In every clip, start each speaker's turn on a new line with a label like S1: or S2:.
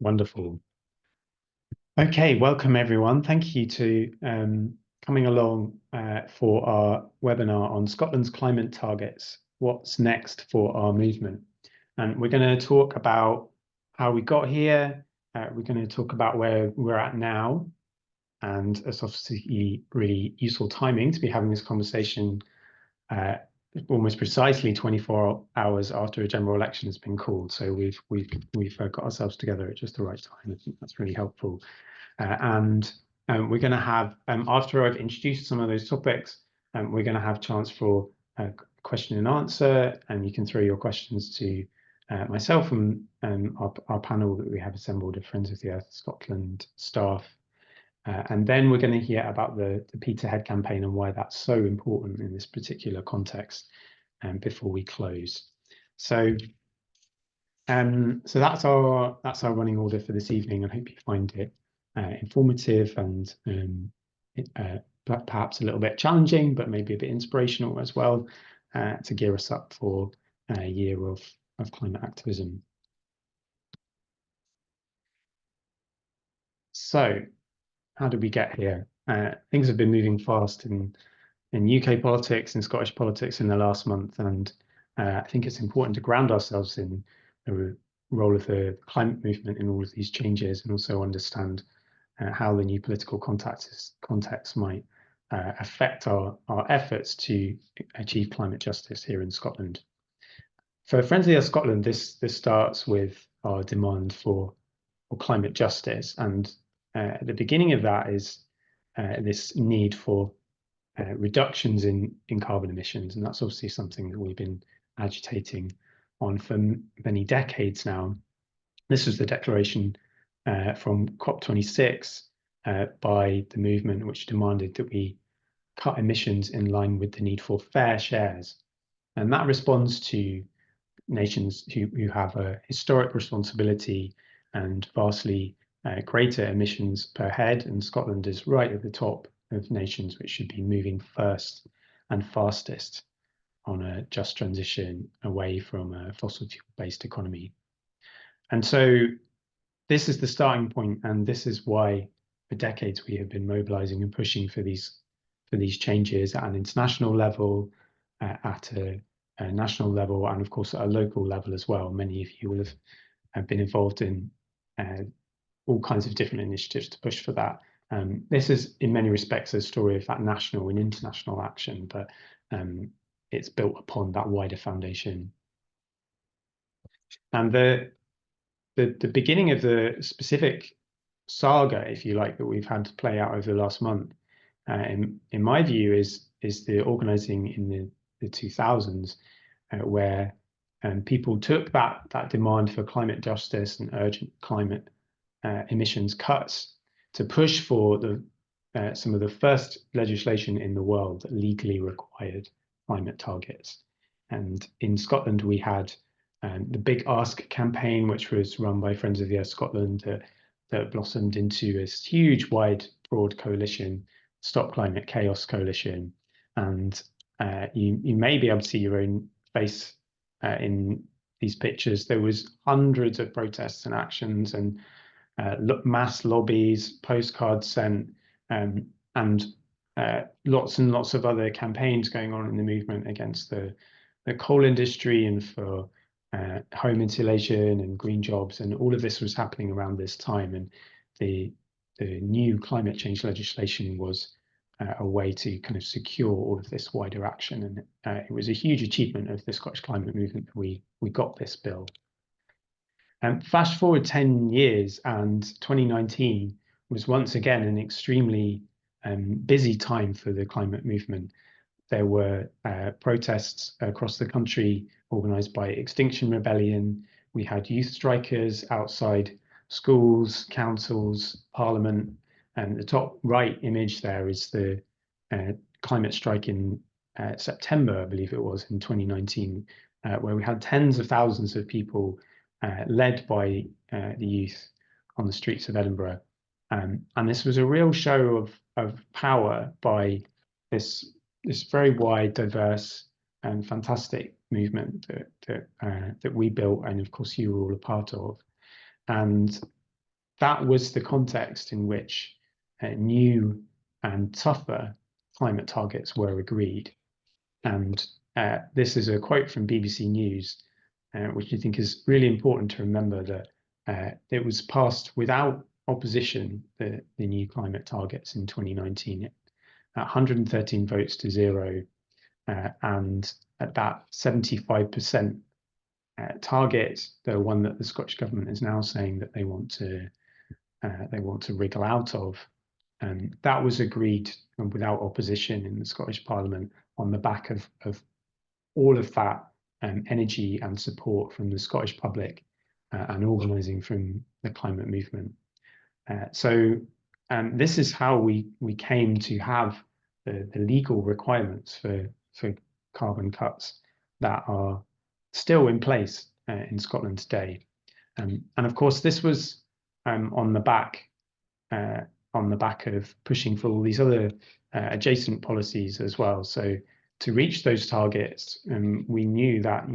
S1: Wonderful. Okay, welcome everyone. Thank you to coming along for our webinar on Scotland's climate targets. What's next for our movement? And we're going to talk about how we got here. We're going to talk about where we're at now. And it's obviously really useful timing to be having this conversation almost precisely 24 hours after a general election has been called. So we've got ourselves together at just the right time. I think that's really helpful. And we're going to have, after I've introduced some of those topics, we're going to have a chance for question and answer, and you can throw your questions to myself and our panel that we have assembled of Friends of the Earth Scotland staff. And then we're going to hear about the Peterhead campaign and why that's so important in this particular context before we close. So that's our running order for this evening. I hope you find it informative and perhaps a little bit challenging, but maybe a bit inspirational as well to gear us up for a year of climate activism. So how did we get here? Things have been moving fast in UK politics and Scottish politics in the last month, and I think it's important to ground ourselves in the role of the climate movement in all of these changes, and also understand how the new political context might affect our efforts to achieve climate justice here in Scotland. For Friends of the Earth Scotland, this starts with our demand for climate justice, and at the beginning of that is this need for reductions in carbon emissions, and that's obviously something that we've been agitating on for many decades now. This was the declaration from COP26 by the movement, which demanded that we cut emissions in line with the need for fair shares, and that responds to nations who have a historic responsibility and vastly greater emissions per head, and Scotland is right at the top of nations which should be moving first and fastest on a just transition away from a fossil fuel-based economy. And so this is the starting point, and this is why for decades we have been mobilizing and pushing for these changes at an international level, at a national level, and of course at a local level as well. Many of you will have been involved in all kinds of different initiatives to push for that. This is in many respects a story of that national and international action, but it's built upon that wider foundation. And the beginning of the specific saga, if you like, that we've had to play out over the last month, in my view, is the organising in the 2000s, where people took that demand for climate justice and urgent climate emissions cuts to push for some of the first legislation in the world that legally required climate targets. And in Scotland, we had the Big Ask campaign, which was run by Friends of the Earth Scotland, that blossomed into this huge, wide, broad coalition, Stop Climate Chaos Coalition. And you may be able to see your own face in these pictures. There was hundreds of protests and actions and mass lobbies, postcards sent, and lots and lots of other campaigns going on in the movement against the coal industry and for home insulation and green jobs, and all of this was happening around this time. And the new climate change legislation was a way to kind of secure all of this wider action, and it was a huge achievement of the Scottish climate movement that we got this bill. Fast forward 10 years, and 2019 was once again an extremely busy time for the climate movement. There were protests across the country organised by Extinction Rebellion. We had youth strikers outside schools, councils, parliament. And the top right image there is the climate strike in September, I believe it was, in 2019, where we had tens of thousands of people led by the youth on the streets of Edinburgh. And this was a real show of power by this very wide, diverse, and fantastic movement that we built, and of course you were all a part of. And that was the context in which new and tougher climate targets were agreed. And this is a quote from BBC News, which I think is really important to remember, that it was passed without opposition, the new climate targets in 2019, at 113 votes to 0, and at that 75% target, the one that the Scottish government is now saying that they want to wriggle out of. That was agreed without opposition in the Scottish Parliament on the back of all of that energy and support from the Scottish public and organising from the climate movement. So this is how we came to have the legal requirements for carbon cuts that are still in place in Scotland today. And of course, this was on the back of pushing for all these other adjacent policies as well. So to reach those targets, we knew that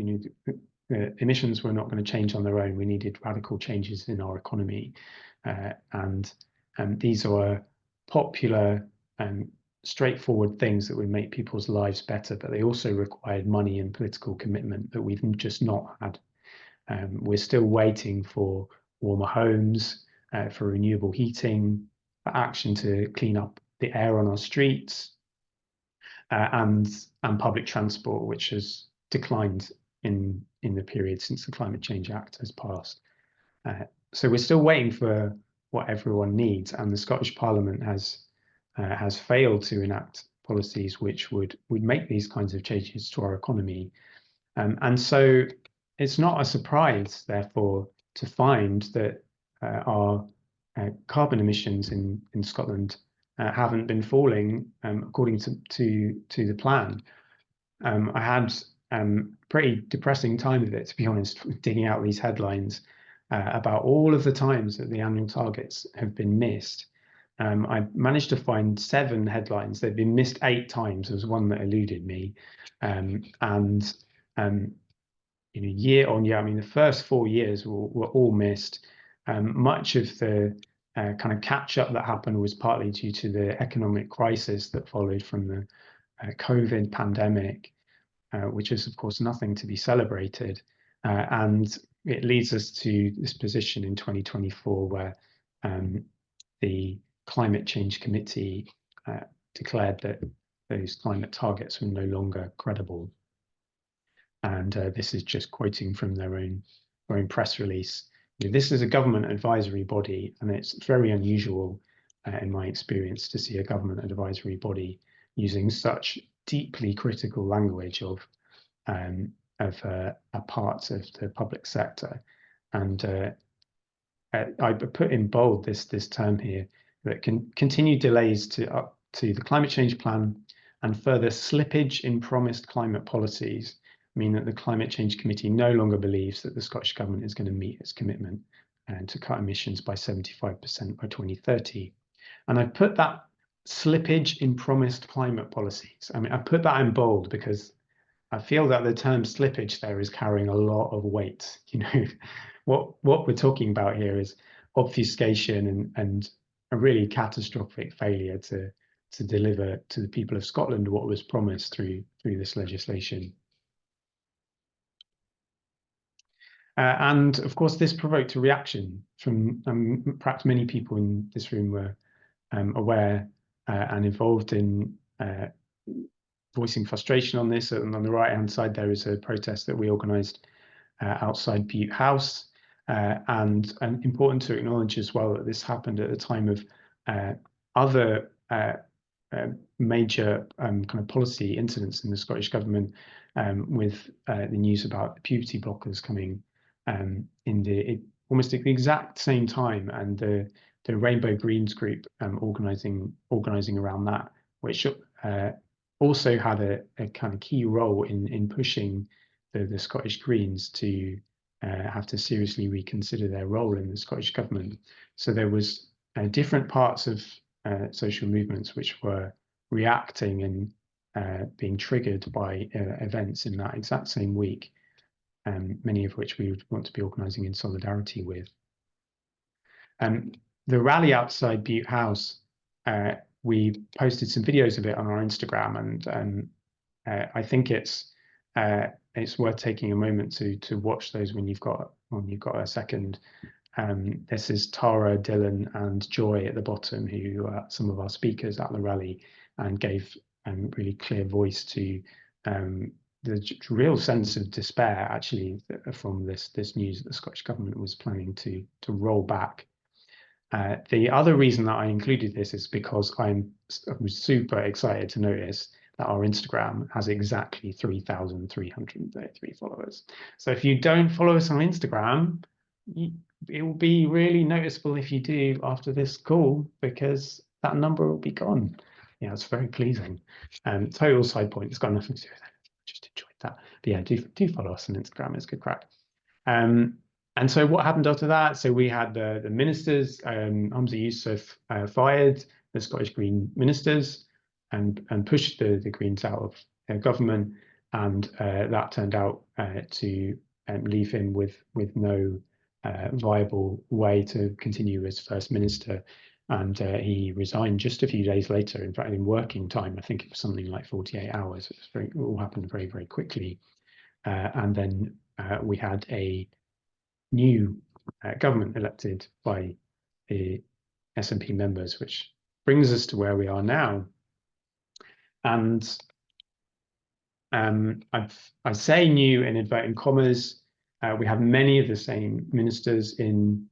S1: emissions were not going to change on their own. We needed radical changes in our economy, and these are popular and straightforward things that would make people's lives better, but they also required money and political commitment that we've just not had. We're still waiting for warmer homes, for renewable heating, for action to clean up the air on our streets, and public transport, which has declined in the period since the Climate Change Act has passed. So we're still waiting for what everyone needs, and the Scottish Parliament has failed to enact policies which would make these kinds of changes to our economy. And so it's not a surprise, therefore, to find that our carbon emissions in Scotland haven't been falling according to the plan. I had a pretty depressing time of it, to be honest, digging out these headlines about all of the times that the annual targets have been missed. I managed to find 7 headlines. They've been missed 8 times. There was one that eluded me. Year on year, I mean, the first 4 years were all missed. Much of the kind of catch up that happened was partly due to the economic crisis that followed from the COVID pandemic, which is, of course, nothing to be celebrated. And it leads us to this position in 2024 where the Climate Change Committee declared that those climate targets were no longer credible. And this is just quoting from their own press release. This is a government advisory body, and it's very unusual, in my experience, to see a government advisory body using such deeply critical language of parts of the public sector. And I put in bold this term here, that continued delays to the climate change plan and further slippage in promised climate policies mean that the Climate Change Committee no longer believes that the Scottish Government is going to meet its commitment to cut emissions by 75% by 2030. And I put that slippage in promised climate policies. I mean, I put that in bold because I feel that the term slippage there is carrying a lot of weight. What we're talking about here is obfuscation and a really catastrophic failure to deliver to the people of Scotland what was promised through this legislation. And of course, this provoked a reaction from perhaps many people in this room were aware and involved in voicing frustration on this. And on the right-hand side, there is a protest that we organised outside Bute House. And important to acknowledge as well that this happened at a time of other major kind of policy incidents in the Scottish Government, with the news about the puberty blockers coming almost at the exact same time, and the Rainbow Greens group organising around that, which also had a kind of key role in pushing the Scottish Greens to have to seriously reconsider their role in the Scottish Government. So there was different parts of social movements which were reacting and being triggered by events in that exact same week, many of which we would want to be organising in solidarity with. the rally outside Butte House, we posted some videos of it on our Instagram, and I think it's worth taking a moment to watch those when you've got a second. This is Tara, Dylan, and Joy at the bottom, who are some of our speakers at the rally, and gave really clear voice to the real sense of despair, actually, from this news that the Scottish Government was planning to roll back. The other reason that I included this is because I'm super excited to notice that our Instagram has exactly 3,333 followers. So if you don't follow us on Instagram, it will be really noticeable if you do after this call, because that number will be gone. Yeah, it's very pleasing. Total side point, it's got nothing to do with that. Just enjoyed that. But yeah, do follow us on Instagram. It's good crack. And so what happened after that? So we had the ministers, Humza Yousaf fired the Scottish Green ministers and pushed the Greens out of government, and that turned out to leave him with no viable way to continue as First Minister. And he resigned just a few days later. In fact, in working time, I think it was something like 48 hours. It all happened very, very quickly. And then we had a new government elected by the SNP members, which brings us to where we are now. And I say new in inverted commas. We have many of the same ministers in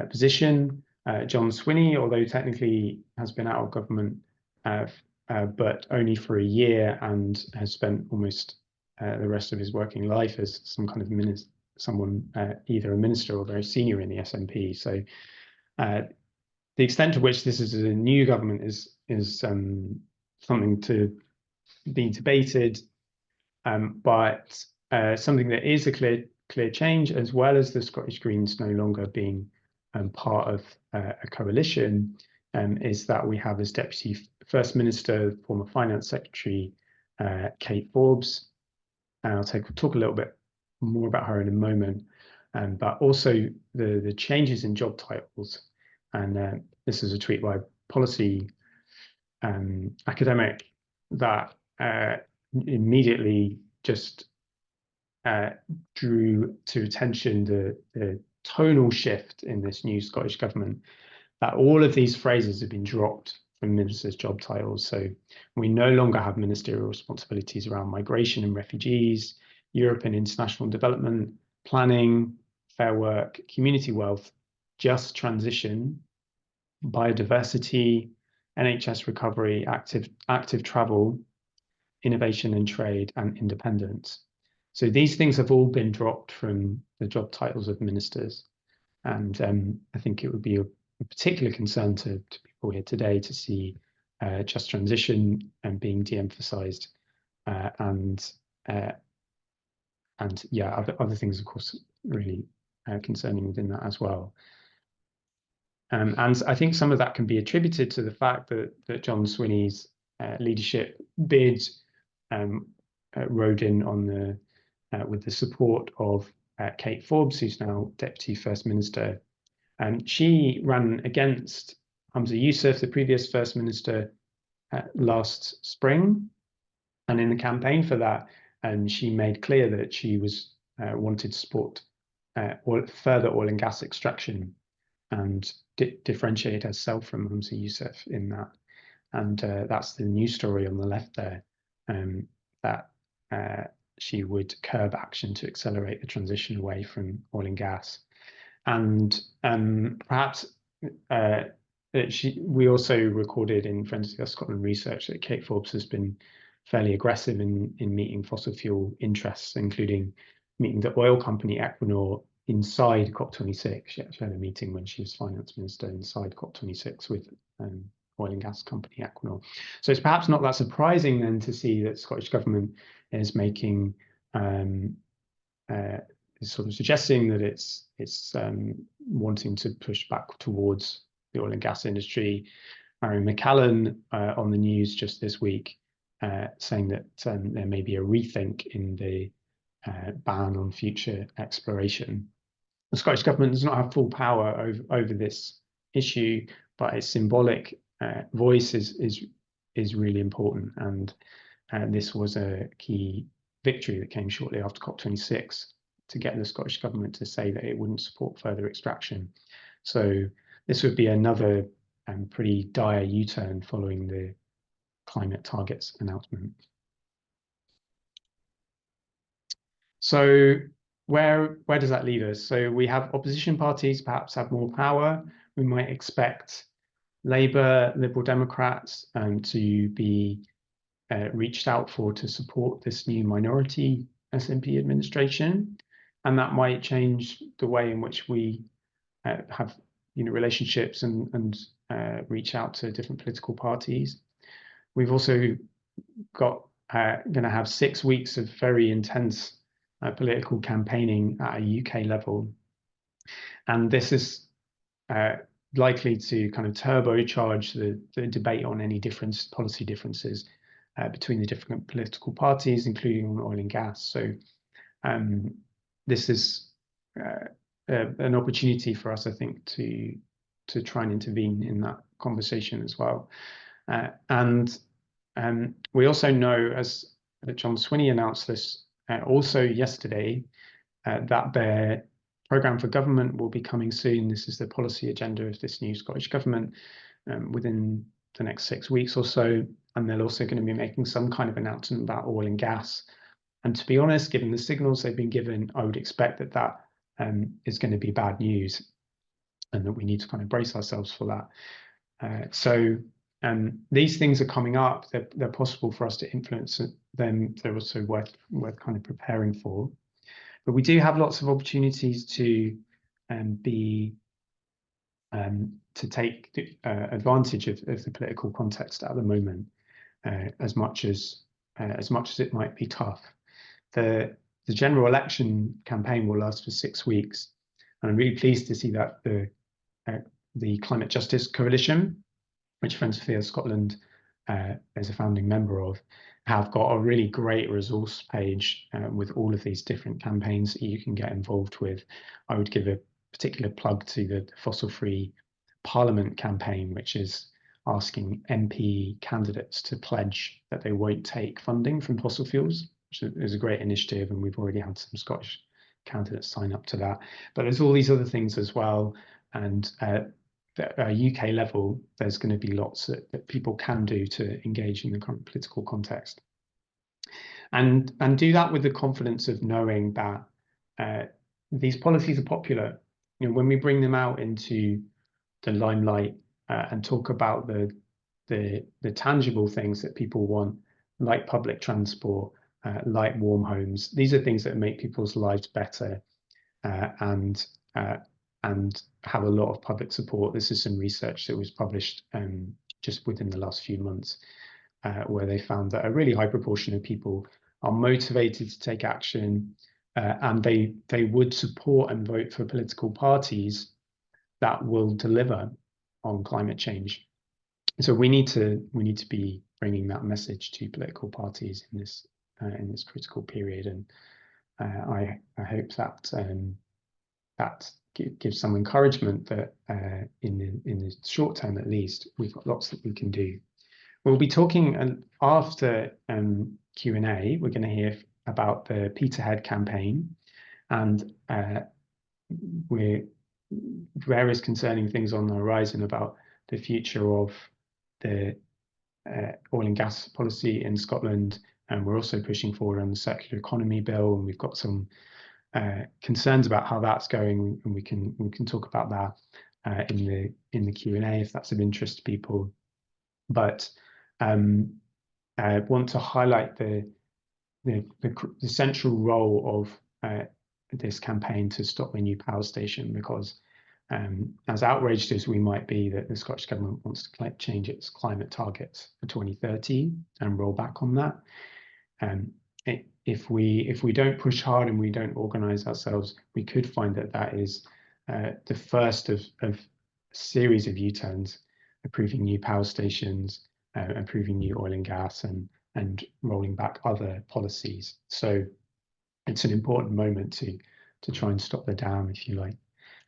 S1: position. John Swinney, although technically has been out of government, but only for a year, and has spent almost the rest of his working life as some kind of minister, either a minister or very senior in the SNP. So the extent to which this is a new government is something to be debated, but something that is a clear change, as well as the Scottish Greens no longer being part of a coalition, is that we have as Deputy First Minister, former Finance Secretary Kate Forbes. And I'll talk a little bit more about her in a moment, but also the changes in job titles. And this is a tweet by a policy academic that immediately just drew to attention the tonal shift in this new Scottish government, that all of these phrases have been dropped from ministers' job titles. So we no longer have ministerial responsibilities around migration and refugees, Europe and international development, planning, fair work, community wealth, just transition, biodiversity, NHS recovery, active travel, innovation and trade, and independence. So these things have all been dropped from the job titles of ministers. And I think it would be a particular concern to people here today to see just transition and being de-emphasized, and yeah, other things, of course, really concerning within that as well. And I think some of that can be attributed to the fact that John Swinney's leadership bid rode in on with the support of Kate Forbes, who's now Deputy First Minister. And she ran against Humza Yousaf, the previous First Minister, last spring. And in the campaign for that, she made clear that she was wanted to support further oil and gas extraction, and differentiate herself from Humza Yousaf in that. And that's the news story on the left there, that she would curb action to accelerate the transition away from oil and gas. And perhaps we also recorded in Friends of Scotland research that Kate Forbes has been fairly aggressive in meeting fossil fuel interests, including meeting the oil company Equinor inside COP26. She actually had a meeting when she was finance minister inside COP26 with oil and gas company Equinor. So it's perhaps not that surprising then to see that Scottish Government is making is sort of suggesting that it's wanting to push back towards the oil and gas industry. Marion McCallan on the news just this week saying that there may be a rethink in the ban on future exploration. The Scottish Government does not have full power over this issue, but its symbolic voice is really important. And this was a key victory that came shortly after COP26 to get the Scottish government to say that it wouldn't support further extraction. So this would be another pretty dire U-turn following the climate targets announcement. So where does that leave us? So we have opposition parties perhaps have more power. We might expect Labour, Liberal Democrats to be reached out for to support this new minority SNP administration, and that might change the way in which we have relationships and reach out to different political parties. We've also got going to have 6 weeks of very intense political campaigning at a UK level, and this is likely to kind of turbocharge the debate on any policy differences between the different political parties, including on oil and gas. So this is an opportunity for us, I think, to try and intervene in that conversation as well. And we also know, as John Swinney announced this also yesterday, that their programme for government will be coming soon. This is the policy agenda of this new Scottish government within the next 6 weeks or so. And they're also going to be making some kind of announcement about oil and gas. And to be honest, given the signals they've been given, I would expect that is going to be bad news, and that we need to kind of brace ourselves for that. So these things are coming up. They're possible for us to influence them. They're also worth kind of preparing for. But we do have lots of opportunities to take advantage of the political context at the moment, as much as it might be tough. The general election campaign will last for 6 weeks, and I'm really pleased to see that the Climate Justice Coalition, which Friends of Field Scotland is a founding member of, have got a really great resource page with all of these different campaigns that you can get involved with. I would give a particular plug to the Fossil Free Parliament campaign, which is asking MP candidates to pledge that they won't take funding from fossil fuels, which is a great initiative, and we've already had some Scottish candidates sign up to that. But there's all these other things as well, and at a UK level, there's going to be lots that people can do to engage in the current political context, and do that with the confidence of knowing that these policies are popular. When we bring them out into the limelight and talk about the tangible things that people want, like public transport, like warm homes. These are things that make people's lives better and have a lot of public support. This is some research that was published just within the last few months, where they found that a really high proportion of people are motivated to take action, and they would support and vote for political parties that will deliver on climate change. So we need to be bringing that message to political parties in this critical period, and I hope that gives some encouragement that in the short term at least, we've got lots that we can do. We'll be talking after Q&A. We're going to hear about the Peterhead campaign and various concerning things on the horizon about the future of the oil and gas policy in Scotland. And we're also pushing forward on the circular economy bill, and we've got some concerns about how that's going, and we can talk about that in the Q&A if that's of interest to people. But I want to highlight the central role of this campaign to stop a new power station, because as outraged as we might be that the Scottish Government wants to change its climate targets for 2030 and roll back on that, if we don't push hard and we don't organise ourselves, we could find that is the first of a series of U-turns, approving new power stations, approving new oil and gas, and rolling back other policies. So it's an important moment to try and stop the dam, if you like.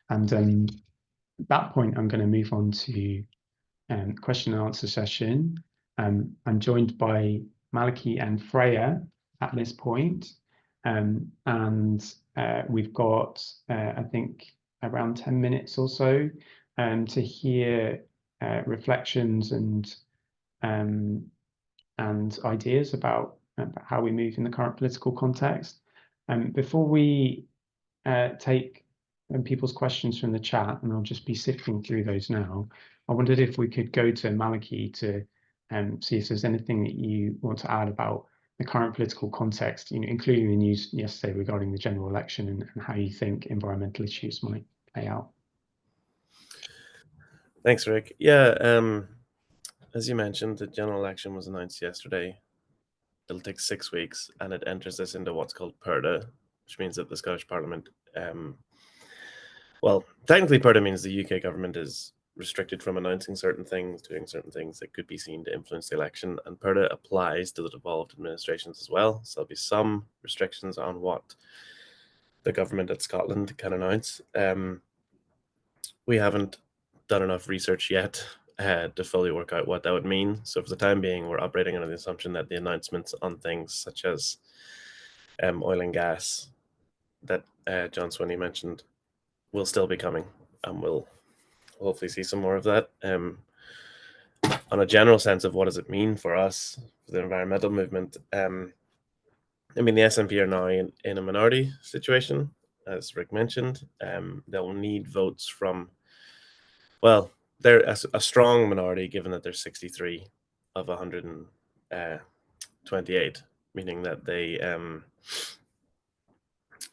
S1: And at that point, I'm going to move on to question and answer session. I'm joined by Maliki and Freya at this point. And we've got, I think, around 10 minutes or so to hear reflections um, and ideas about how we move in the current political context. Before we take people's questions from the chat, and I'll just be sifting through those now. I wondered if we could go to Maliki to see if there's anything that you want to add about the current political context, including the news yesterday regarding the general election and how you think environmental issues might play out.
S2: Thanks, Rick. Yeah, as you mentioned, the general election was announced yesterday. It'll take 6 weeks, and it enters us into what's called PERDA, which means that the Scottish Parliament, well, technically PERDA means the UK government is restricted from announcing certain things, doing certain things that could be seen to influence the election, and PERDA applies to the devolved administrations as well. So there'll be some restrictions on what the government at Scotland can announce. We haven't done enough research yet to fully work out what that would mean. So for the time being, we're operating under the assumption that the announcements on things such as oil and gas that John Swinney mentioned will still be coming, and we'll hopefully see some more of that. On a general sense of what does it mean for us, for the environmental movement, I mean, the SNP are now in a minority situation, as Rick mentioned. They'll need votes from, well, they're a strong minority given that they're 63 of 128, meaning that they,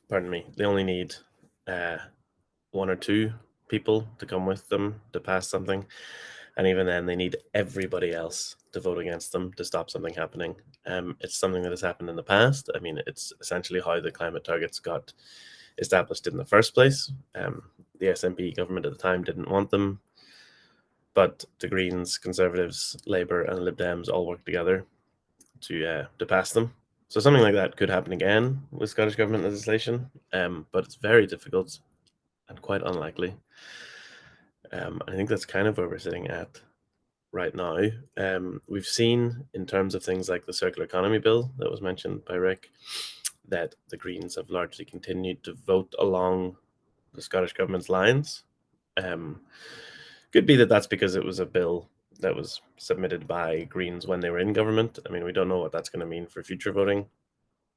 S2: pardon me, they only need 1 or 2 people to come with them to pass something. And even then, they need everybody else to vote against them to stop something happening. It's something that has happened in the past. I mean, it's essentially how the climate targets got established in the first place. The SNP government at the time didn't want them, but the Greens, Conservatives, Labour, and Lib Dems all worked together to pass them. So something like that could happen again with Scottish government legislation, but it's very difficult and quite unlikely. I think that's kind of where we're sitting at right now. We've seen, in terms of things like the circular economy bill that was mentioned by Rick, that the Greens have largely continued to vote along the Scottish government's lines. Could be that that's because it was a bill that was submitted by Greens when they were in government. I mean, we don't know what that's going to mean for future voting.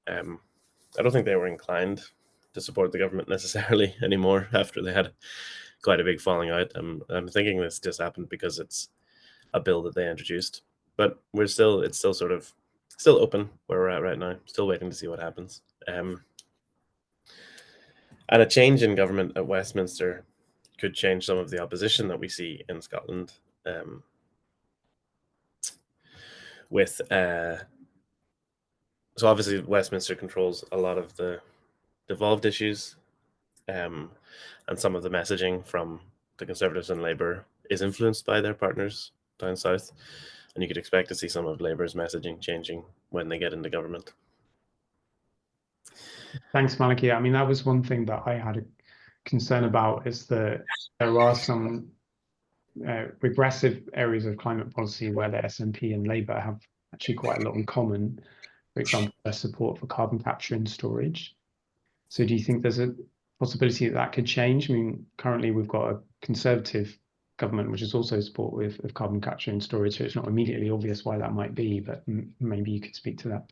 S2: I don't think they were inclined to support the government necessarily anymore after they had quite a big falling out. I'm thinking this just happened because it's a bill that they introduced, but it's still sort of still open where we're at right now. Still waiting to see what happens. And a change in government at Westminster could change some of the opposition that we see in Scotland. With so obviously Westminster controls a lot of the devolved issues, and some of the messaging from the Conservatives and Labour is influenced by their partners down south, and you could expect to see some of Labour's messaging changing when they get into government.
S1: Thanks, Maliki. I mean, that was one thing that I had a concern about, is that there are some regressive areas of climate policy where the SNP and Labour have actually quite a lot in common. For example, their support for carbon capture and storage. So do you think there's a possibility that that could change? I mean, currently we've got a Conservative government which is also supportive of carbon capture and storage, so it's not immediately obvious why that might be, but maybe you could speak to that.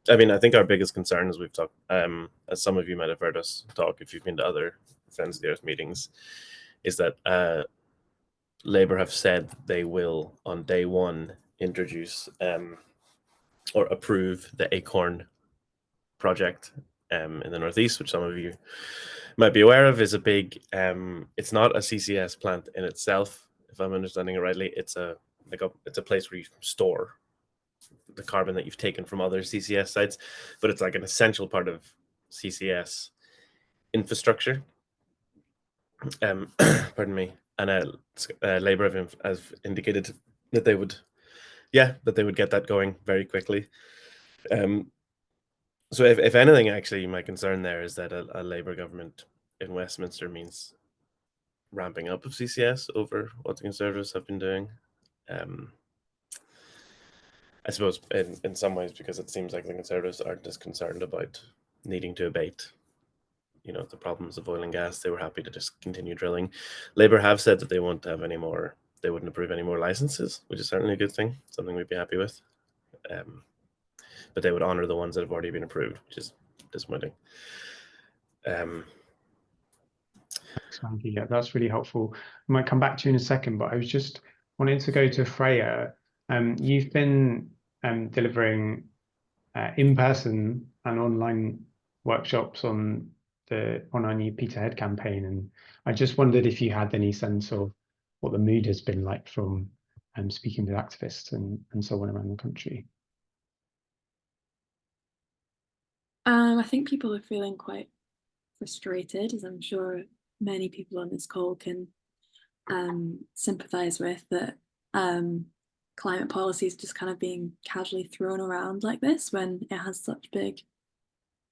S2: I mean, I think our biggest concern, as we've talked, as some of you might have heard us talk if you've been to other Friends of the Earth meetings, is that Labour have said they will, on day one, introduce or approve the Acorn project in the northeast, which some of you might be aware of, is a big. It's not a CCS plant in itself, if I'm understanding it rightly. It's a place where you store the carbon that you've taken from other CCS sites, but it's like an essential part of CCS infrastructure. Pardon me. And Labour have indicated that they would get that going very quickly. So if anything, actually, my concern there is that a Labour government in Westminster means ramping up of CCS over what the Conservatives have been doing. I suppose in some ways because it seems like the Conservatives aren't as concerned about needing to abate, the problems of oil and gas. They were happy to just continue drilling. Labour have said that they won't have any more. They wouldn't approve any more licenses, which is certainly a good thing. Something we'd be happy with. But they would honour the ones that have already been approved, which is disappointing.
S1: Thanks, Maggie. Yeah, that's really helpful. I might come back to you in a second, but I was just wanting to go to Freya. You've been delivering in-person and online workshops on our new Peterhead campaign, and I just wondered if you had any sense of what the mood has been like from speaking with activists and so on around the country.
S3: I think people are feeling quite frustrated, as I'm sure many people on this call can sympathize with, that climate policy is just kind of being casually thrown around like this when it has such big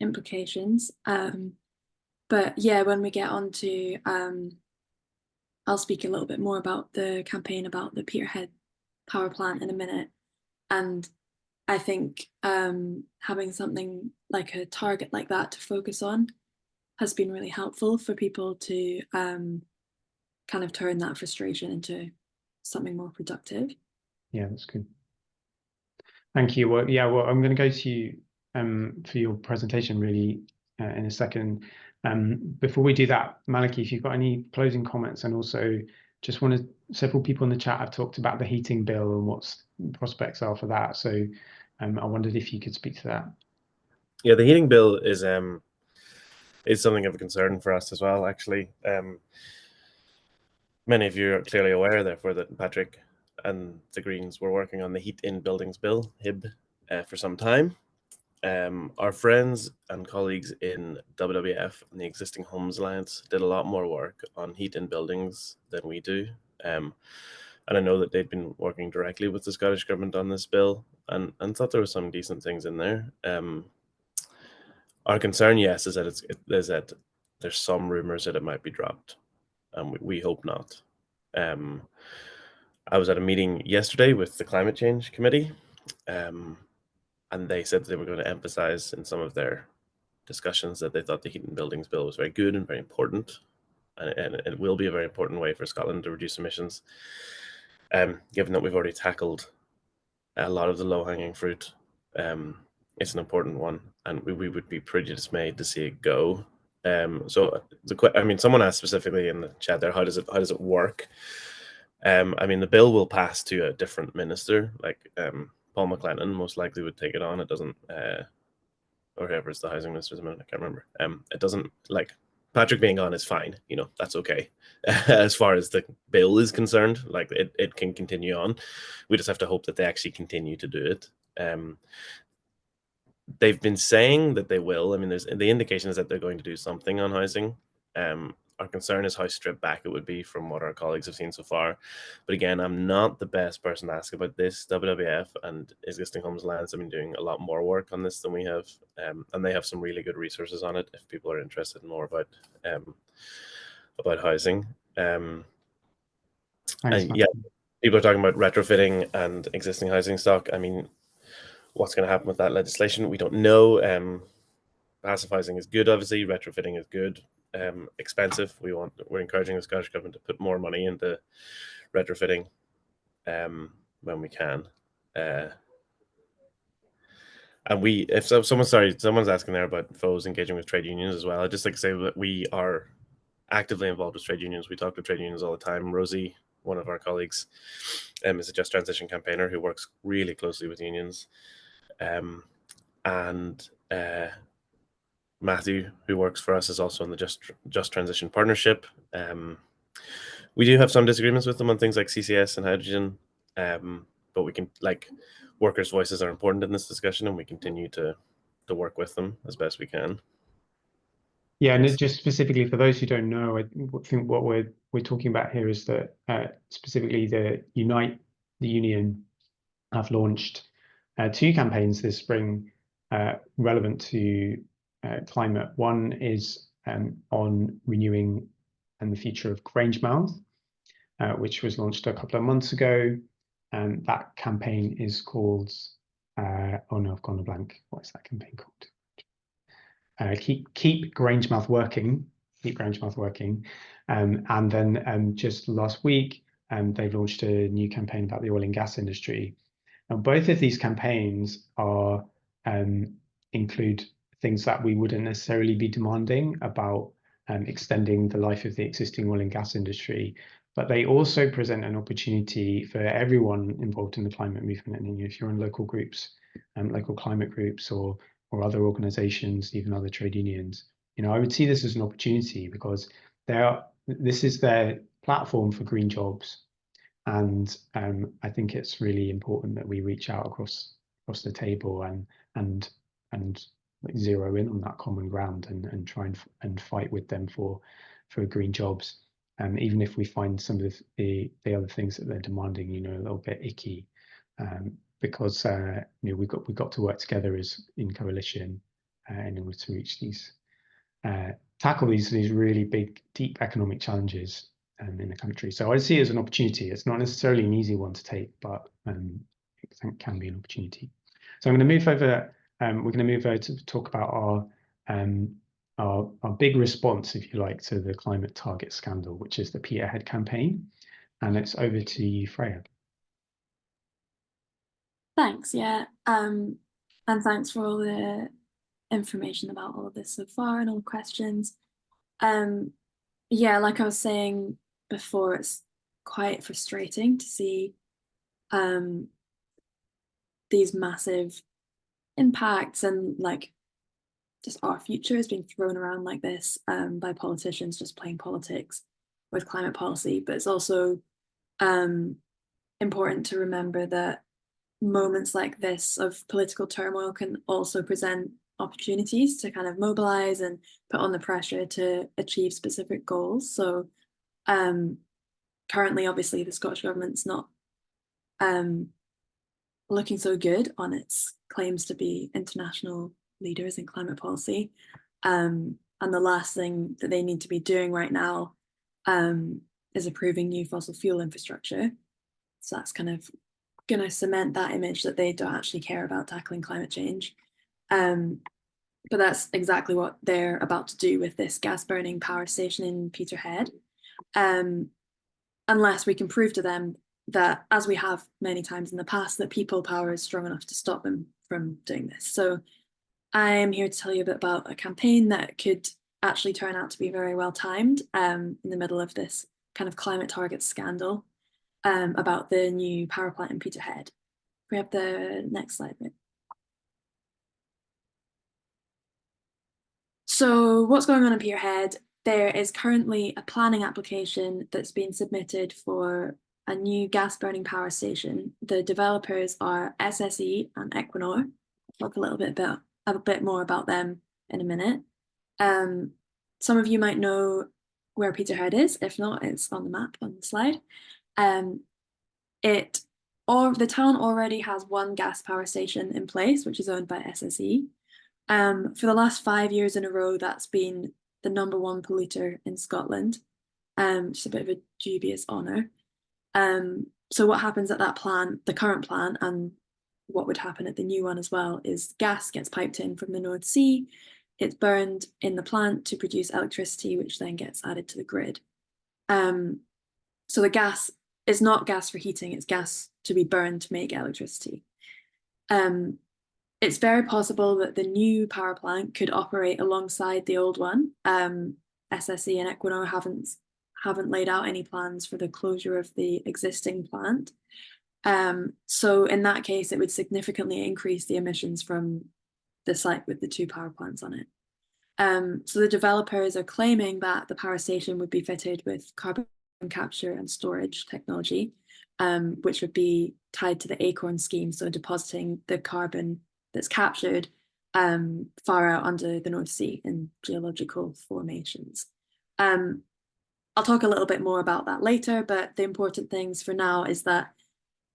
S3: implications. But yeah, when we get on to, I'll speak a little bit more about the campaign about the Peterhead power plant in a minute. And I think having something like a target like that to focus on has been really helpful for people to kind of turn that frustration into something more productive.
S1: Yeah, that's good. Thank you. Well, yeah, well, I'm going to go to you for your presentation really in a second. Before we do that, Maliki, if you've got any closing comments, and also just wanted, several people in the chat have talked about the heating bill and what prospects are for that. So I wondered if you could speak to that.
S2: Yeah, the heating bill is something of a concern for us as well, actually. Many of you are clearly aware, therefore, that Patrick and the Greens were working on the Heat in Buildings Bill, HIB, for some time. Our friends and colleagues in WWF and the Existing Homes Alliance did a lot more work on heat in buildings than we do. And I know that they'd been working directly with the Scottish Government on this bill and thought there were some decent things in there. Our concern, yes, is that there's some rumours that it might be dropped. We hope not. I was at a meeting yesterday with the Climate Change Committee, and they said they were going to emphasize in some of their discussions that they thought the Heat in Buildings Bill was very good and very important, and it will be a very important way for Scotland to reduce emissions, given that we've already tackled a lot of the low-hanging fruit. It's an important one, and we would be pretty dismayed to see it go. So someone asked specifically in the chat there, how does it work? The bill will pass to a different minister, like Paul McLennan most likely would take it on. It doesn't, or whoever's the housing minister at the moment, I can't remember. It doesn't, like, Patrick being on is fine, that's okay. As far as the bill is concerned, like it can continue on. We just have to hope that they actually continue to do it. They've been saying that they will. There's the indication is that they're going to do something on housing. Our concern is how stripped back it would be from what our colleagues have seen so far. But again, I'm not the best person to ask about this. WWF and Existing Homes Alliance have been doing a lot more work on this than we have, and they have some really good resources on it if people are interested in more about housing.
S1: Thanks,
S2: and yeah, people are talking about retrofitting and existing housing stock. What's going to happen with that legislation? We don't know. Passive housing is good, obviously. Retrofitting is good. Expensive. We're encouraging the Scottish Government to put more money into retrofitting when we can. And someone's asking there about FOs engaging with trade unions as well. I'd just like to say that we are actively involved with trade unions. We talk to trade unions all the time. Rosie, one of our colleagues, is a Just Transition campaigner who works really closely with unions. And Matthew, who works for us, is also in the Just Transition Partnership. We do have some disagreements with them on things like CCS and hydrogen, but we can, workers' voices are important in this discussion, and we continue to work with them as best we can.
S1: Yeah, and just specifically for those who don't know, I think what we're talking about here is that specifically the Unite the Union have launched 2 campaigns this spring relevant to climate. One is on renewing and the Future of Grangemouth, which was launched a couple of months ago. And that campaign is called, oh no, I've gone a blank. What's that campaign called? Keep Grangemouth Working. Keep Grangemouth Working. And then just last week, they launched a new campaign about the oil and gas industry. Now, both of these campaigns are include things that we wouldn't necessarily be demanding about extending the life of the existing oil and gas industry, but they also present an opportunity for everyone involved in the climate movement. And if you're in local groups, local climate groups, or other organizations, even other trade unions, I would see this as an opportunity, because this is their platform for green jobs. And I think it's really important that we reach out across the table and like zero in on that common ground and try and fight with them for green jobs. Even if we find some of the other things that they're demanding, a little bit icky, because we've got to work together as in coalition in order to reach these tackle these really big, deep economic challenges in the country. So I see it as an opportunity. It's not necessarily an easy one to take, but it can be an opportunity. So I'm going to move over. We're going to move over to talk about our big response, if you like, to the climate target scandal, which is the Peterhead campaign. And it's over to you, Freya.
S3: Thanks, yeah. And thanks for all the information about all of this so far and all the questions. Yeah, like I was saying before, it's quite frustrating to see these massive impacts and like just our future is being thrown around like this by politicians just playing politics with climate policy. But it's also important to remember that moments like this of political turmoil can also present opportunities to kind of mobilize and put on the pressure to achieve specific goals. So currently, obviously, the Scottish government's not looking so good on its claims to be international leaders in climate policy. And the last thing that they need to be doing right now is approving new fossil fuel infrastructure. So that's kind of going to cement that image that they don't actually care about tackling climate change. But that's exactly what they're about to do with this gas burning power station in Peterhead. Unless we can prove to them that, as we have many times in the past, that people power is strong enough to stop them from doing this. So I'm here to tell you a bit about a campaign that could actually turn out to be very well timed in the middle of this kind of climate target scandal about the new power plant in Peterhead. We have the next slide. So what's going on in Peterhead? There is currently a planning application that's been submitted for a new gas burning power station. The developers are SSE and Equinor. I'll talk a bit more about them in a minute. Some of you might know where Peterhead is. If not, it's on the map on the slide. The town already has one gas power station in place, which is owned by SSE. For the last 5 years in a row, that's been the #1 polluter in Scotland. Just a bit of a dubious honour. So what happens at that plant, the current plant, and what would happen at the new one as well, is gas gets piped in from the North Sea. It's burned in the plant to produce electricity, which then gets added to the grid. So the gas is not gas for heating, it's gas to be burned to make electricity. It's very possible that the new power plant could operate alongside the old one. SSE and Equinor haven't laid out any plans for the closure of the existing plant. So in that case, it would significantly increase the emissions from the site with the 2 power plants on it. So the developers are claiming that the power station would be fitted with carbon capture and storage technology, which would be tied to the ACORN scheme, so depositing the carbon that's captured far out under the North Sea in geological formations. I'll talk a little bit more about that later, but the important things for now is that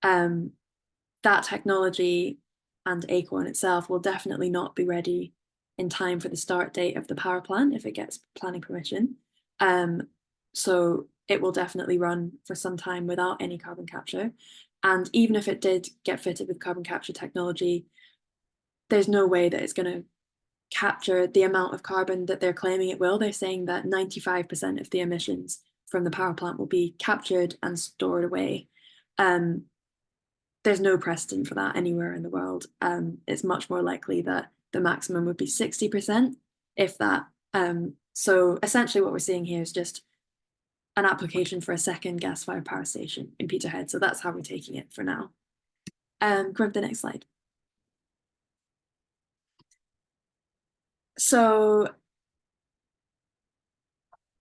S3: that technology and ACORN itself will definitely not be ready in time for the start date of the power plant if it gets planning permission. So it will definitely run for some time without any carbon capture. And even if it did get fitted with carbon capture technology, there's no way that it's going to capture the amount of carbon that they're claiming it will. They're saying that 95% of the emissions from the power plant will be captured and stored away. There's no precedent for that anywhere in the world. It's much more likely that the maximum would be 60%, if that. So essentially what we're seeing here is just an application for a second gas-fired power station in Peterhead. So that's how we're taking it for now. Grab the next slide. So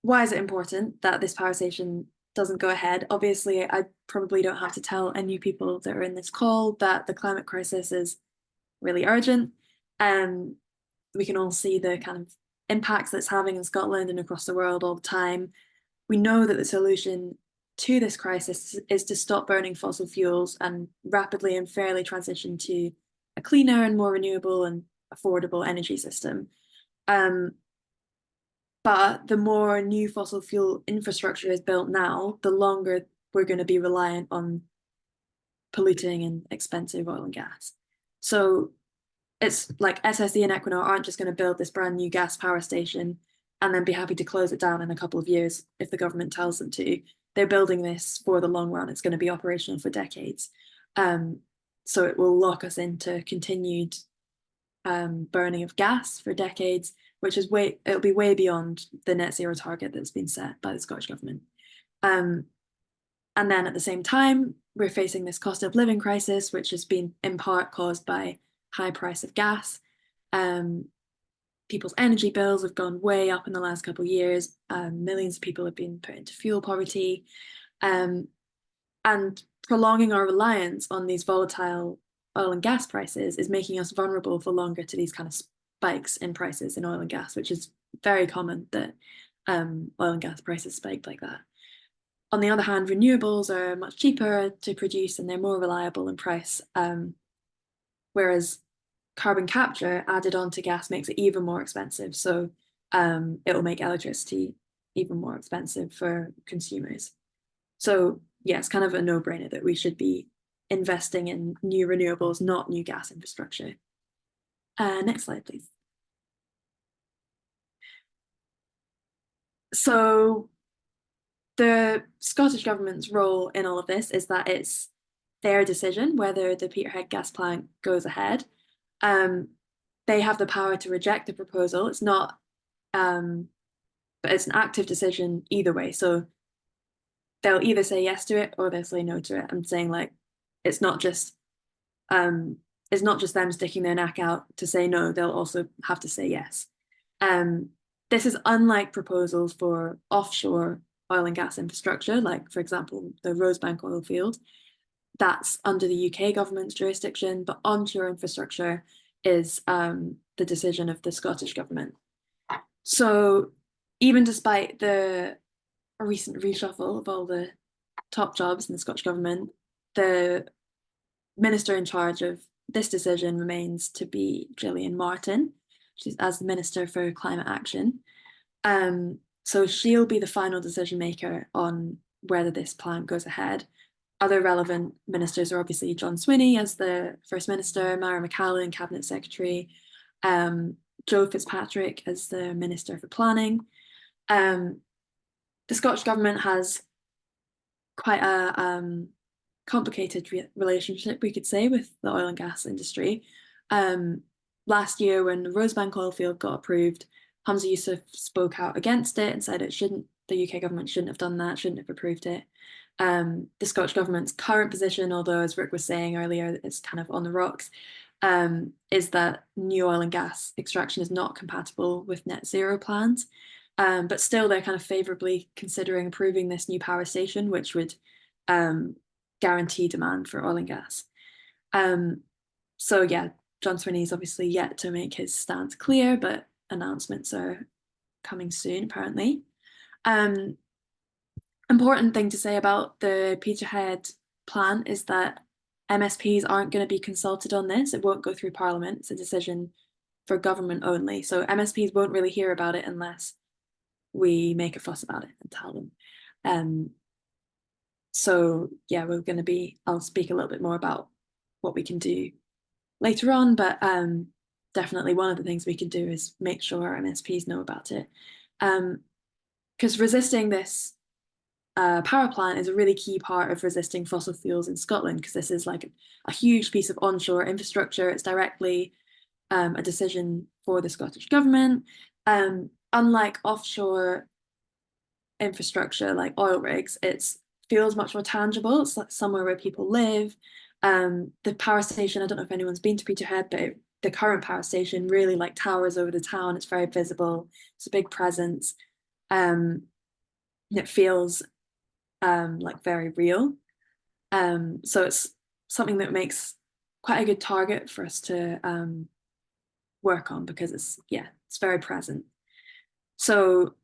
S3: why is it important that this power station doesn't go ahead? Obviously, I probably don't have to tell any people that are in this call that the climate crisis is really urgent. We can all see the kind of impacts that's having in Scotland and across the world all the time. We know that the solution to this crisis is to stop burning fossil fuels and rapidly and fairly transition to a cleaner and more renewable and affordable energy system. But the more new fossil fuel infrastructure is built now, the longer we're going to be reliant on polluting and expensive oil and gas. So it's like SSE and Equinor aren't just going to build this brand new gas power station and then be happy to close it down in a couple of years if the government tells them to. They're building this for the long run. It's going to be operational for decades. So it will lock us into continued burning of gas for decades, which is it'll be way beyond the net zero target that's been set by the Scottish government. And then at the same time, we're facing this cost of living crisis, which has been in part caused by high price of gas. People's energy bills have gone way up in the last couple of years. Millions of people have been put into fuel poverty. And prolonging our reliance on these volatile oil and gas prices is making us vulnerable for longer to these kind of spikes in prices in oil and gas, which is very common that oil and gas prices spike like that. On the other hand, renewables are much cheaper to produce and they're more reliable in price, whereas carbon capture added on to gas makes it even more expensive. So it will make electricity even more expensive for consumers. So yeah, it's kind of a no-brainer that we should be investing in new renewables, not new gas infrastructure. Next slide, please. So the Scottish government's role in all of this is that it's their decision whether the Peterhead gas plant goes ahead. They have the power to reject the proposal. It's not, but it's an active decision either way. So they'll either say yes to it or they'll say no to it. I'm saying like it's not just them sticking their neck out to say no. They'll also have to say yes. This is unlike proposals for offshore oil and gas infrastructure, like, for example, the Rosebank oil field. That's under the UK government's jurisdiction, but onshore infrastructure is the decision of the Scottish government. So even despite the recent reshuffle of all the top jobs in the Scottish government, the minister in charge of this decision remains to be Gillian Martin. She's as the Minister for Climate Action. So she'll be the final decision maker on whether this plant goes ahead. Other relevant ministers are obviously John Swinney as the First Minister, Mara McCallan, Cabinet Secretary, Joe Fitzpatrick as the Minister for Planning. The Scottish Government has quite a complicated relationship, we could say, with the oil and gas industry. Last year, when the Rosebank oil field got approved, Hamza Yousaf spoke out against it and said the UK government shouldn't have done that, shouldn't have approved it. The Scottish government's current position, although as Rick was saying earlier, it's kind of on the rocks, is that new oil and gas extraction is not compatible with net zero plans. But still, they're kind of favourably considering approving this new power station, which would guarantee demand for oil and gas. So yeah, John Swinney is obviously yet to make his stance clear, but announcements are coming soon, apparently. Important thing to say about the Peterhead plan is that MSPs aren't going to be consulted on this. It won't go through Parliament. It's a decision for government only. So MSPs won't really hear about it unless we make a fuss about it and tell them. So yeah, I'll speak a little bit more about what we can do later on, but definitely one of the things we can do is make sure our MSPs know about it. Because resisting this power plant is a really key part of resisting fossil fuels in Scotland, because this is like a huge piece of onshore infrastructure. It's directly a decision for the Scottish government. Unlike offshore infrastructure like oil rigs, it feels much more tangible. It's like somewhere where people live. The power station, I don't know if anyone's been to Peterhead, but the current power station really like towers over the town. It's very visible. It's a big presence. It feels like very real. So it's something that makes quite a good target for us to work on, because it's very present. So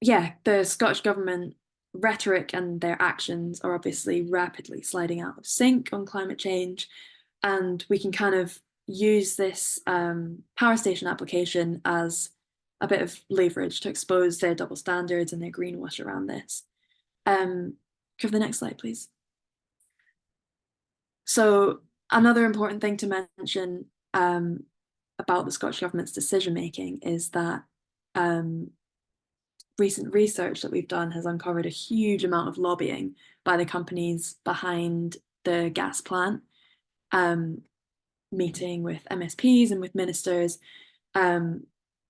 S3: yeah, the Scottish government rhetoric and their actions are obviously rapidly sliding out of sync on climate change, and we can kind of use this power station application as a bit of leverage to expose their double standards and their greenwash around this. Could the next slide, please? So another important thing to mention about the Scottish government's decision making is that recent research that we've done has uncovered a huge amount of lobbying by the companies behind the gas plant, meeting with MSPs and with ministers.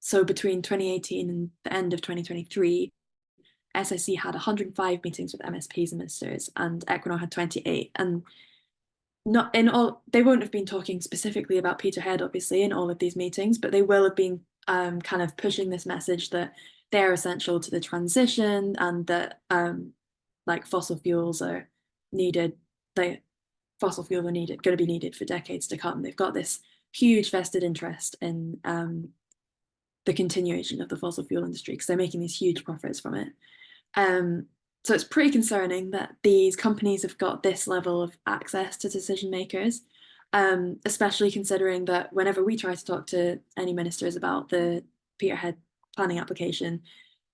S3: So between 2018 and the end of 2023, SSE had 105 meetings with MSPs and ministers, and Equinor had 28. And not in all, they won't have been talking specifically about Peterhead, obviously, in all of these meetings, but they will have been kind of pushing this message that they're essential to the transition, and that like fossil fuels are needed. Fossil fuels are going to be needed for decades to come. They've got this huge vested interest in the continuation of the fossil fuel industry, because they're making these huge profits from it. So it's pretty concerning that these companies have got this level of access to decision makers, especially considering that whenever we try to talk to any ministers about the Peterhead planning application,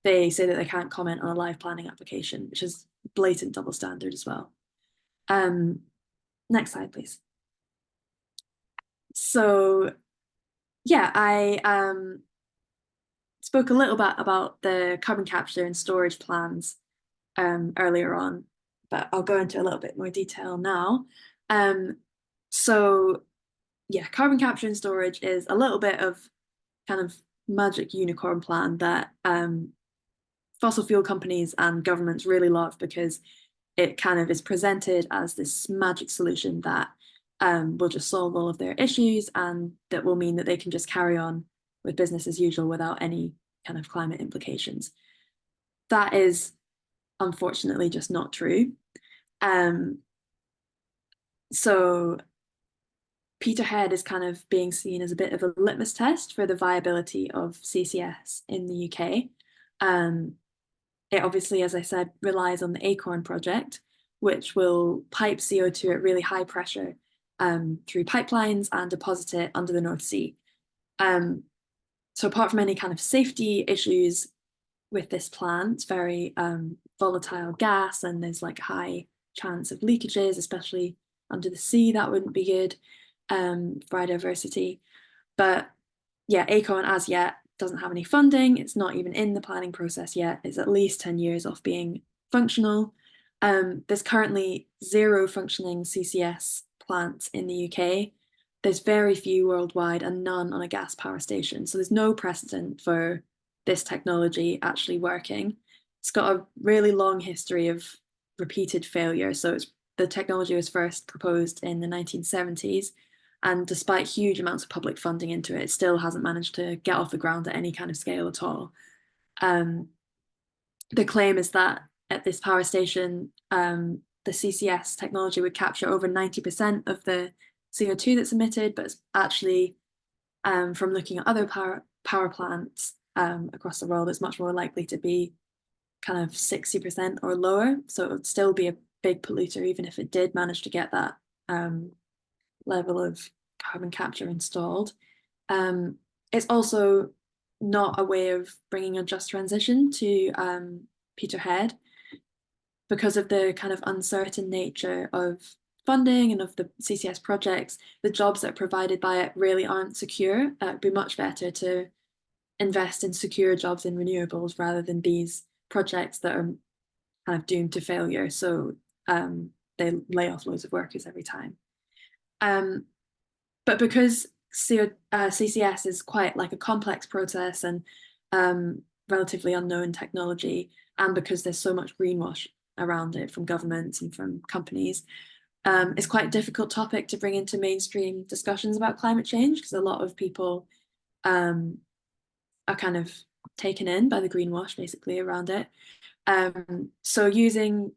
S3: they say that they can't comment on a live planning application, which is blatant double standard as well. Next slide, please. So yeah, I spoke a little bit about the carbon capture and storage plans earlier on, but I'll go into a little bit more detail now. So yeah, carbon capture and storage is a little bit of kind of magic unicorn plan that fossil fuel companies and governments really love, because it kind of is presented as this magic solution that will just solve all of their issues, and that will mean that they can just carry on with business as usual without any kind of climate implications. That is unfortunately just not true. So Peterhead is kind of being seen as a bit of a litmus test for the viability of CCS in the UK. It obviously, as I said, relies on the Acorn project, which will pipe CO2 at really high pressure through pipelines and deposit it under the North Sea. So apart from any kind of safety issues with this plant, it's very volatile gas, and there's like high chance of leakages, especially under the sea. That wouldn't be good for biodiversity. But yeah, Acorn as yet doesn't have any funding. It's not even in the planning process yet. It's at least 10 years off being functional. There's currently 0 functioning CCS plants in the UK. There's very few worldwide and none on a gas power station. So there's no precedent for this technology actually working. It's got a really long history of repeated failure. So the technology was first proposed in the 1970s. And despite huge amounts of public funding into it, it still hasn't managed to get off the ground at any kind of scale at all. The claim is that at this power station, the CCS technology would capture over 90% of the CO2 that's emitted, but it's actually, from looking at other power plants across the world, it's much more likely to be kind of 60% or lower. So it would still be a big polluter, even if it did manage to get that level of carbon capture installed. It's also not a way of bringing a just transition to Peterhead, because of the kind of uncertain nature of funding and of the CCS projects. The jobs that are provided by it really aren't secure. It'd be much better to invest in secure jobs in renewables rather than these projects that are kind of doomed to failure. So they lay off loads of workers every time. But because CCS is quite like a complex process and relatively unknown technology, and because there's so much greenwash around it from governments and from companies, it's quite a difficult topic to bring into mainstream discussions about climate change, because a lot of people are kind of taken in by the greenwash basically around it. So using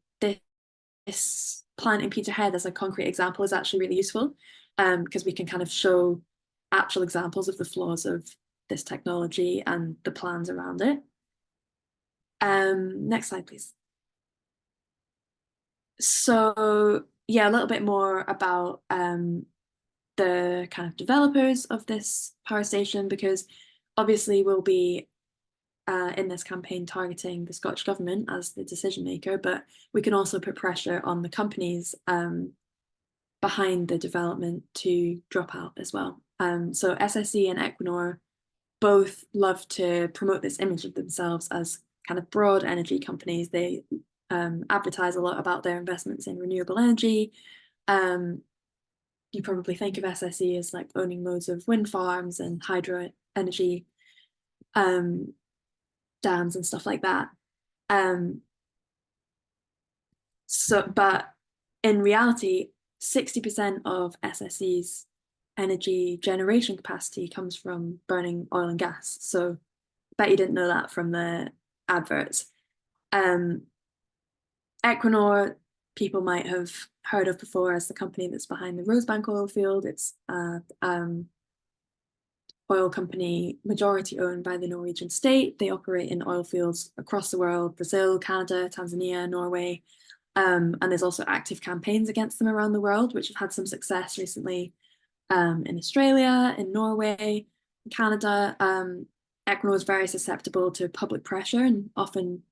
S3: this plant in Peterhead as a concrete example is actually really useful, because we can kind of show actual examples of the flaws of this technology and the plans around it. Next slide, please. So yeah, a little bit more about the kind of developers of this power station, because obviously we'll be in this campaign targeting the Scottish government as the decision maker, but we can also put pressure on the companies behind the development to drop out as well. So SSE and Equinor both love to promote this image of themselves as kind of broad energy companies. They advertise a lot about their investments in renewable energy. You probably think of SSE as like owning loads of wind farms and hydro energy dams and stuff like that. But in reality, 60% of SSE's energy generation capacity comes from burning oil and gas. So I bet you didn't know that from the adverts. Equinor, people might have heard of before as the company that's behind the Rosebank oil field. It's oil company majority owned by the Norwegian state. They operate in oil fields across the world: Brazil, Canada, Tanzania, Norway. And there's also active campaigns against them around the world, which have had some success recently in Australia, in Norway, in Canada. Equinor is very susceptible to public pressure and often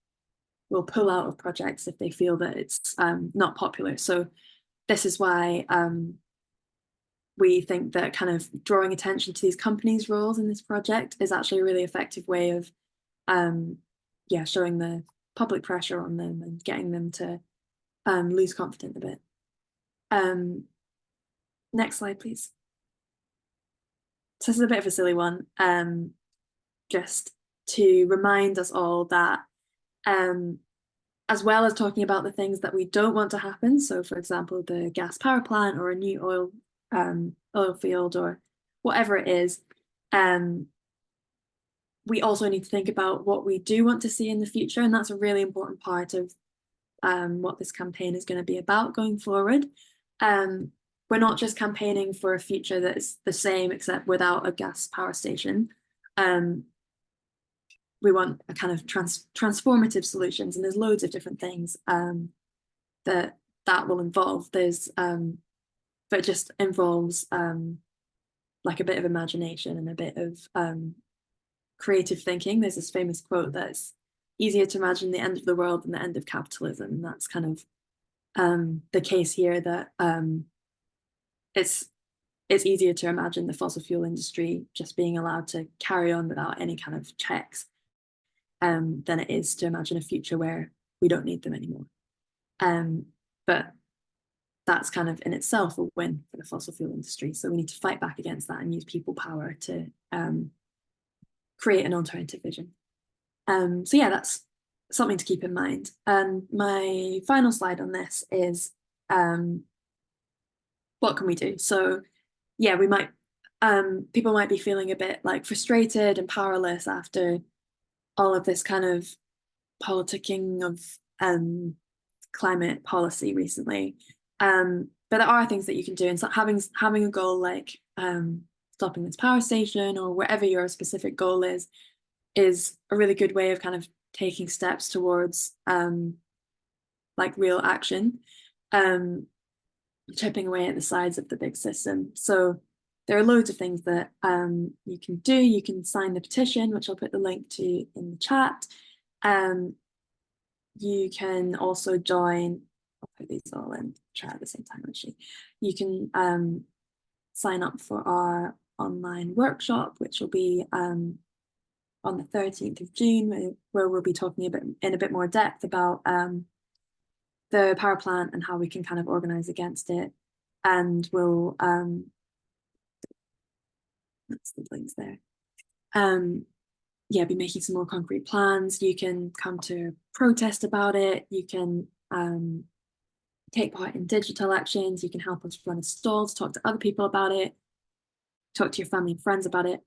S3: will pull out of projects if they feel that it's not popular. So this is why we think that kind of drawing attention to these companies' roles in this project is actually a really effective way of showing the public pressure on them and getting them to lose confidence a bit. Next slide, please. So this is a bit of a silly one, just to remind us all that as well as talking about the things that we don't want to happen, so for example, the gas power plant or a new oil field or whatever it is, we also need to think about what we do want to see in the future, and that's a really important part of what this campaign is going to be about going forward. We're not just campaigning for a future that is the same except without a gas power station. We want a kind of transformative solutions, and there's loads of different things that will involve. There's but it just involves like a bit of imagination and a bit of creative thinking. There's this famous quote that's easier to imagine the end of the world than the end of capitalism, and that's kind of the case here, that it's easier to imagine the fossil fuel industry just being allowed to carry on without any kind of checks than it is to imagine a future where we don't need them anymore. But that's kind of in itself a win for the fossil fuel industry. So we need to fight back against that and use people power to create an alternative vision. So yeah, that's something to keep in mind. My final slide on this is what can we do? So yeah, we might people might be feeling a bit like frustrated and powerless after all of this kind of politicking of climate policy recently. But there are things that you can do, and so having a goal like stopping this power station or whatever your specific goal is a really good way of kind of taking steps towards like real action, chipping away at the sides of the big system. So there are loads of things that you can do. You can sign the petition, which I'll put the link to in the chat. You can also join, I'll put these all in the chat at the same time actually. You can sign up for our online workshop, which will be on the 13th of June, where we'll be talking in a bit more depth about the power plant and how we can kind of organise against it. And we'll, that's the links there. Yeah, be making some more concrete plans. You can come to protest about it. You can take part in digital actions. You can help us run a stall to talk to other people about it, talk to your family and friends about it.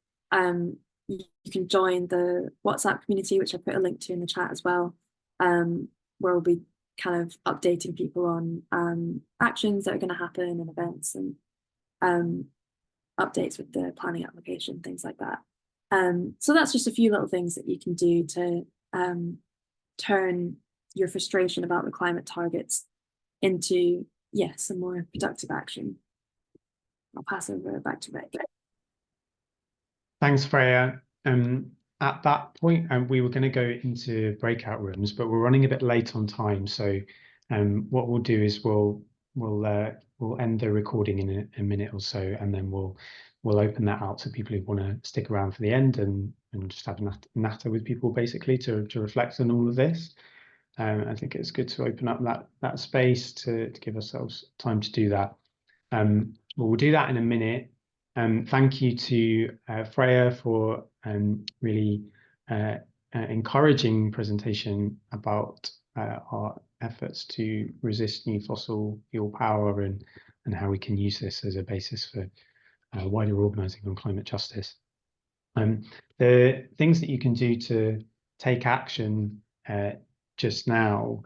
S3: You can join the WhatsApp community, which I put a link to in the chat as well, where we'll be kind of updating people on actions that are going to happen and events and updates with the planning application, things like that. So that's just a few little things that you can do to turn your frustration about the climate targets into, yeah, some more productive action. I'll pass over back to Rick.
S1: Thanks, Freya. At that point, we were going to go into breakout rooms, but we're running a bit late on time. So what we'll do is we'll end the recording in a minute or so, and then we'll open that out to people who want to stick around for the end and just have a natter with people, basically, to reflect on all of this. I think it's good to open up that space to give ourselves time to do that. We'll do that in a minute. Thank you to Freya for really encouraging presentation about our efforts to resist new fossil fuel power and how we can use this as a basis for wider organising on climate justice. The things that you can do to take action just now,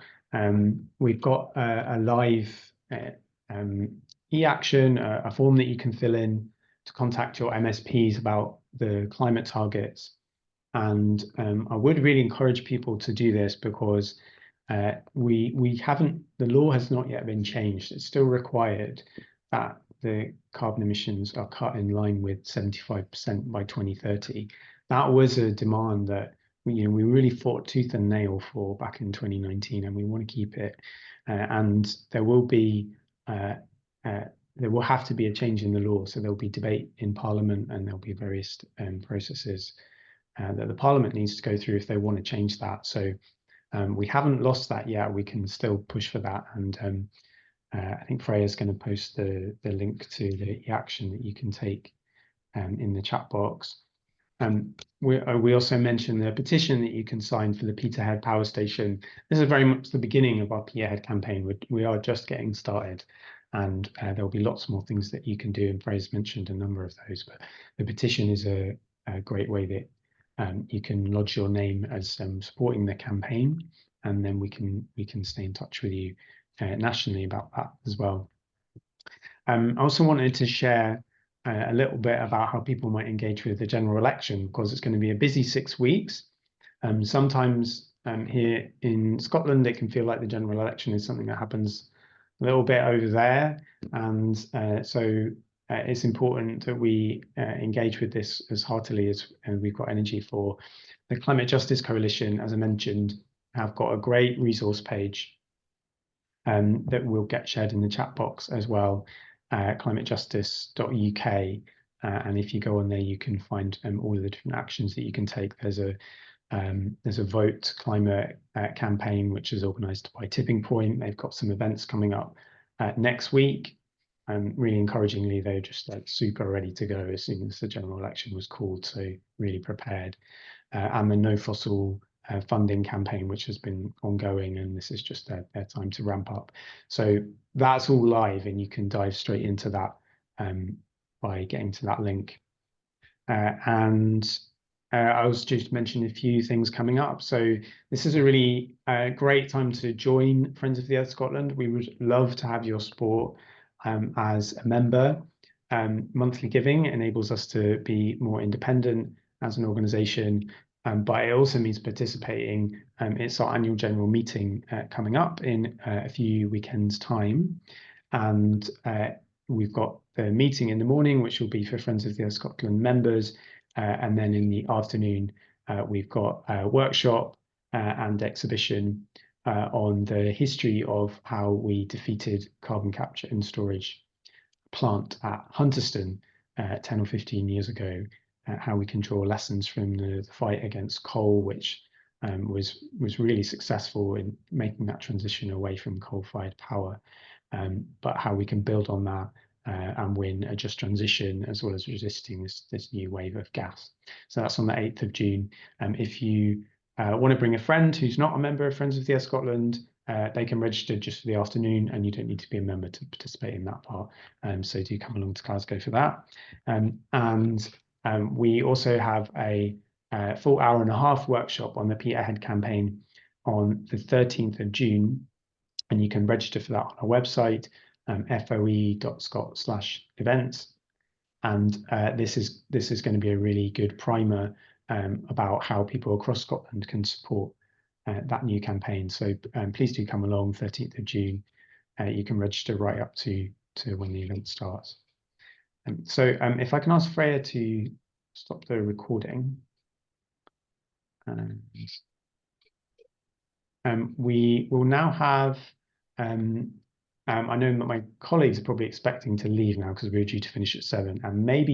S1: we've got a live e-action, a form that you can fill in to contact your MSPs about the climate targets. And I would really encourage people to do this because we haven't, the law has not yet been changed. It's still required that the carbon emissions are cut in line with 75% by 2030. That was a demand that we really fought tooth and nail for back in 2019, and we want to keep it. And there will be there will have to be a change in the law. So there'll be debate in Parliament, and there'll be various processes that the Parliament needs to go through if they want to change that. So we haven't lost that yet. We can still push for that. And I think Freya's going to post the link to the action that you can take in the chat box. We also mentioned the petition that you can sign for the Peterhead power station. This is very much the beginning of our Peterhead campaign. We are just getting started, and there'll be lots more things that you can do. And Freya's mentioned a number of those, but the petition is a great way that you can lodge your name as supporting the campaign, and then we can stay in touch with you nationally about that as well. I also wanted to share a little bit about how people might engage with the general election, because it's going to be a busy 6 weeks. Sometimes here in Scotland, it can feel like the general election is something that happens a little bit over there. And so it's important that we engage with this as heartily as we've got energy for. The Climate Justice Coalition, as I mentioned, have got a great resource page that will get shared in the chat box as well, climatejustice.uk. And if you go on there, you can find all of the different actions that you can take. There's a Vote Climate campaign, which is organised by Tipping Point. They've got some events coming up next week. And really encouragingly, they're just like super ready to go as soon as the general election was called, so really prepared. And the No Fossil funding campaign, which has been ongoing, and this is just their time to ramp up. So that's all live, and you can dive straight into that by getting to that link. And I was just mentioning a few things coming up. So this is a really great time to join Friends of the Earth Scotland. We would love to have your support as a member. Monthly giving enables us to be more independent as an organisation. But it also means participating. It's our annual general meeting coming up in a few weekends' time. And we've got the meeting in the morning, which will be for Friends of the Earth Scotland members, and then in the afternoon we've got a workshop and exhibition on the history of how we defeated carbon capture and storage plant at Hunterston 10 or 15 years ago, how we can draw lessons from the fight against coal, which was really successful in making that transition away from coal-fired power, but how we can build on that and win a just transition, as well as resisting this new wave of gas. So that's on the 8th of June. If you want to bring a friend who's not a member of Friends of the Earth Scotland, they can register just for the afternoon, and you don't need to be a member to participate in that part. So do come along to Glasgow for that. We also have a full hour-and-a-half workshop on the Peterhead campaign on the 13th of June, and you can register for that on our website, foe.scot/events. And this is going to be a really good primer about how people across Scotland can support that new campaign. So please do come along 13th of June. You can register right up to when the event starts. So if I can ask Freya to stop the recording. We will now have, I know that my colleagues are probably expecting to leave now because we're due to finish at 7, and maybe